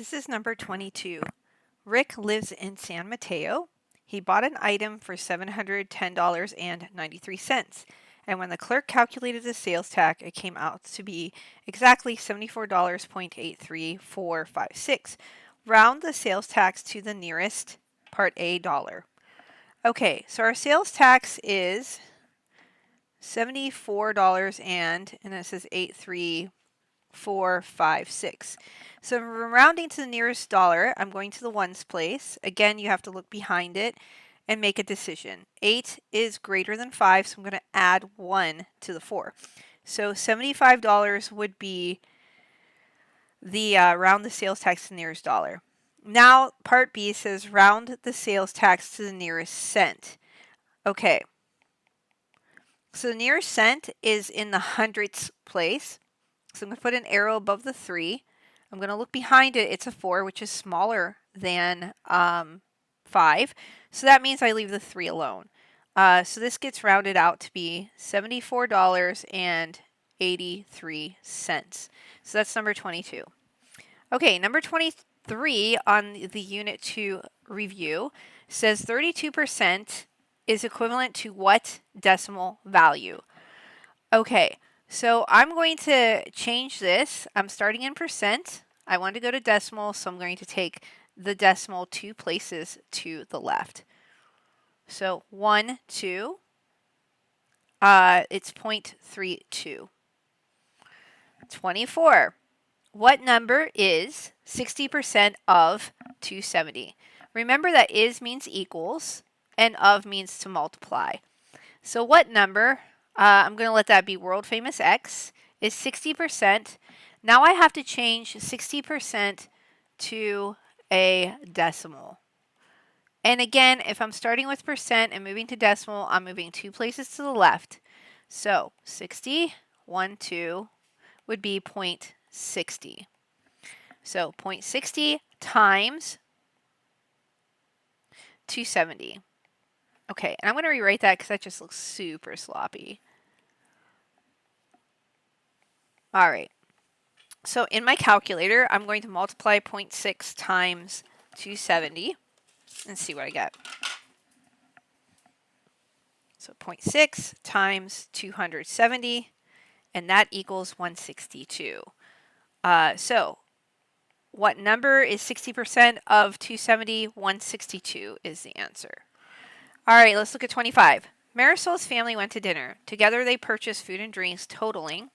This is number 22. Rick lives in San Mateo. He bought an item for $710.93. And when the clerk calculated the sales tax, it came out to be exactly $74.83,456. Round the sales tax to the nearest part A dollar. Okay, so our sales tax is $74 and it says 83456. So I'm rounding to the nearest dollar. I'm going to the ones place. Again, you have to look behind it and make a decision. 8 is greater than 5, so I'm going to add 1 to the 4. So $75 would be the round the sales tax to the nearest dollar. Now, part B says round the sales tax to the nearest cent. Okay. So the nearest cent is in the hundredths place. So I'm going to put an arrow above the 3. I'm going to look behind it. It's a 4, which is smaller than 5. So that means I leave the 3 alone. So this gets rounded out to be $74.83. So that's number 22. Okay, number 23 on the Unit 2 review says 32% is equivalent to what decimal value? Okay. So I'm going to change this. I'm starting in percent. I want to go to decimal, so I'm going to take the decimal 2 places to the left. So 1, 2, it's 0.32. 24. What number is 60% of 270? Remember that is means equals, and of means to multiply. So what number... I'm going to let that be world famous X, is 60%. Now I have to change 60% to a decimal. And again, if I'm starting with percent and moving to decimal, I'm moving 2 places to the left. So 60, 1, 2 would be 0.60. So 0.60 times 270. Okay, and I'm going to rewrite that because that just looks super sloppy. All right. So in my calculator, I'm going to multiply 0.6 times 270 and see what I get. So 0.6 times 270, and that equals 162. So what number is 60% of 270? 162 is the answer. All right, let's look at 25. Marisol's family went to dinner. Together they purchased food and drinks totaling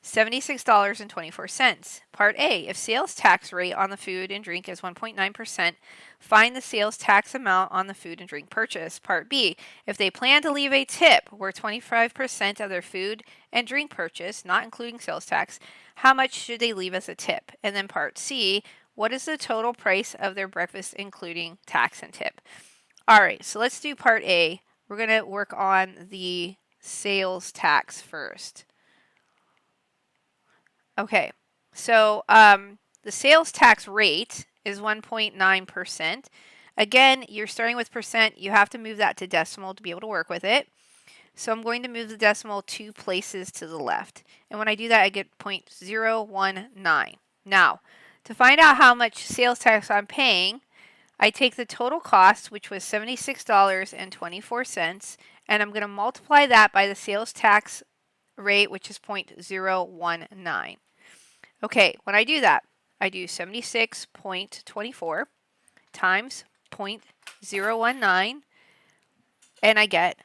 $76.24. Part A, if sales tax rate on the food and drink is 1.9%, find the sales tax amount on the food and drink purchase. Part B, if they plan to leave a tip where 25% of their food and drink purchase, not including sales tax, how much should they leave as a tip? And then part C, what is the total price of their breakfast including tax and tip? All right, so let's do part A. We're going to work on the sales tax first. Okay, so the sales tax rate is 1.9%. Again, you're starting with percent. You have to move that to decimal to be able to work with it. So I'm going to move the decimal 2 places to the left. And when I do that, I get 0.019. Now, to find out how much sales tax I'm paying, I take the total cost, which was $76.24, and I'm going to multiply that by the sales tax rate, which is 0.019. Okay, when I do that, I do 76.24 times 0.019, and I get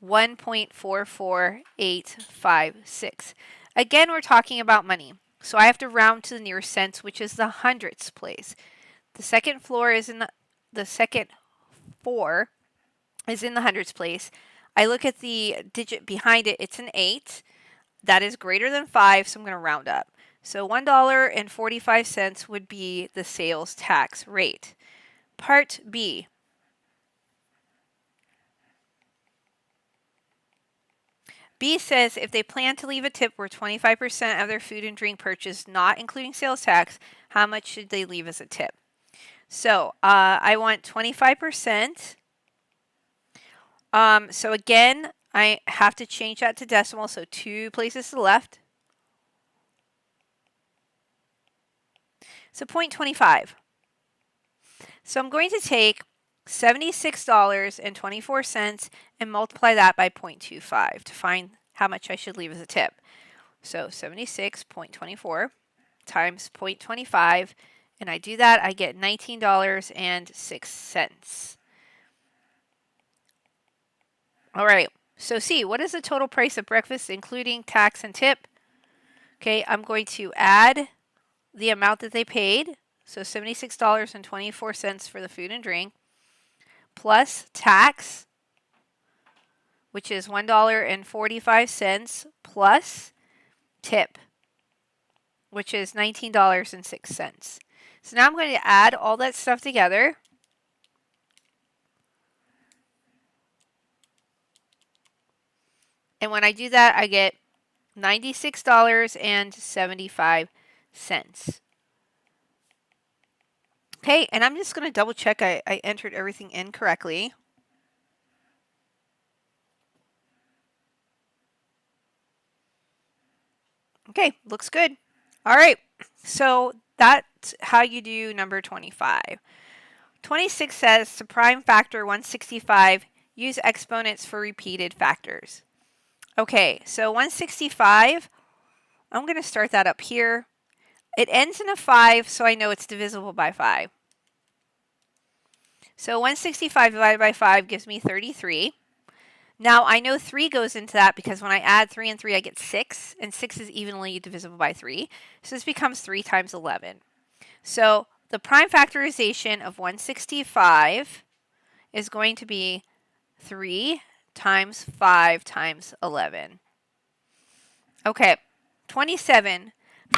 1.44856. Again, we're talking about money, so I have to round to the nearest cents, which is the hundredths place. The second floor is in the second 4 is in the hundredths place. I look at the digit behind it, it's an 8. That is greater than 5, so I'm going to round up. So $1.45 would be the sales tax rate. Part B. B says if they plan to leave a tip where 25% of their food and drink purchase, not including sales tax, how much should they leave as a tip? So I want 25%. So again, I have to change that to decimal, so 2 places to the left. So 0.25. So I'm going to take $76.24 and multiply that by 0.25 to find how much I should leave as a tip. So 76.24 times 0.25, and I do that, I get $19.06. All right, so C, what is the total price of breakfast including tax and tip? Okay, I'm going to add the amount that they paid, so $76.24 for the food and drink, plus tax, which is $1.45, plus tip, which is $19.06. So now I'm going to add all that stuff together. And when I do that, I get $96.75. Okay, and I'm just going to double check I entered everything in correctly. Okay, looks good. All right, so that's how you do number 25. 26 says to prime factor 165, use exponents for repeated factors. Okay, so 165, I'm going to start that up here. It ends in a 5, so I know it's divisible by 5. So 165 divided by 5 gives me 33. Now I know 3 goes into that because when I add 3 and 3, I get 6, and 6 is evenly divisible by 3. So this becomes 3 times 11. So the prime factorization of 165 is going to be 3 times 5 times 11. Okay, 27.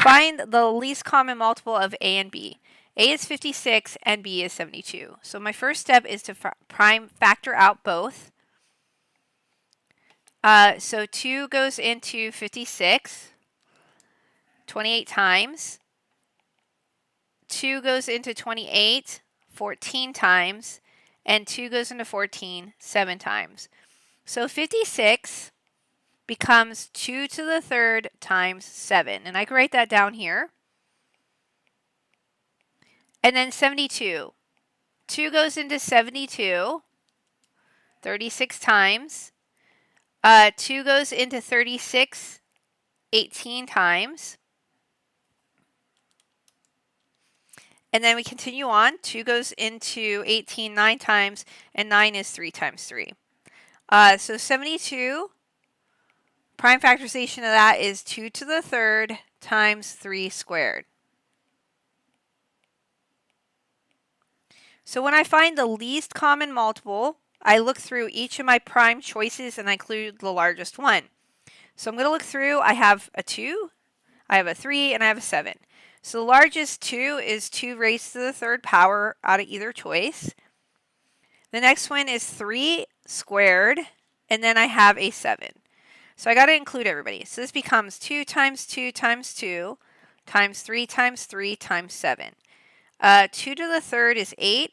Find the least common multiple of A and B. A is 56 and B is 72. So my first step is to prime factor out both. So 2 goes into 56, 28 times. 2 goes into 28, 14 times. And 2 goes into 14, 7 times. So 56 becomes 2 to the third times 7. And I can write that down here. And then 72. 2 goes into 72, 36 times. 2 goes into 36, 18 times. And then we continue on. 2 goes into 18 9 times, and 9 is 3 times 3. So 72, prime factorization of that is 2 to the third times 3 squared. So when I find the least common multiple, I look through each of my prime choices and I include the largest one. So I'm going to look through. I have a 2, I have a 3, and I have a 7. So the largest 2 is 2 raised to the third power out of either choice. The next one is 3 squared, and then I have a 7. So I got to include everybody. So this becomes 2 times 2 times 2 times 3 times 3 times 7. 2 to the third is 8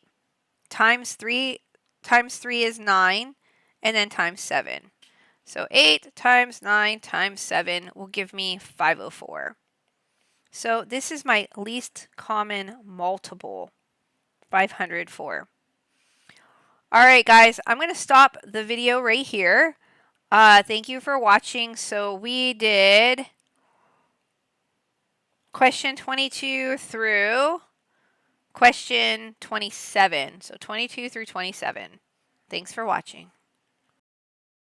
times 3 is 9, and then times 7. So 8 times 9 times 7 will give me 504. So this is my least common multiple, 504. All right, guys, I'm going to stop the video right here. Thank you for watching. So we did question 22 through question 27. So 22 through 27. Thanks for watching.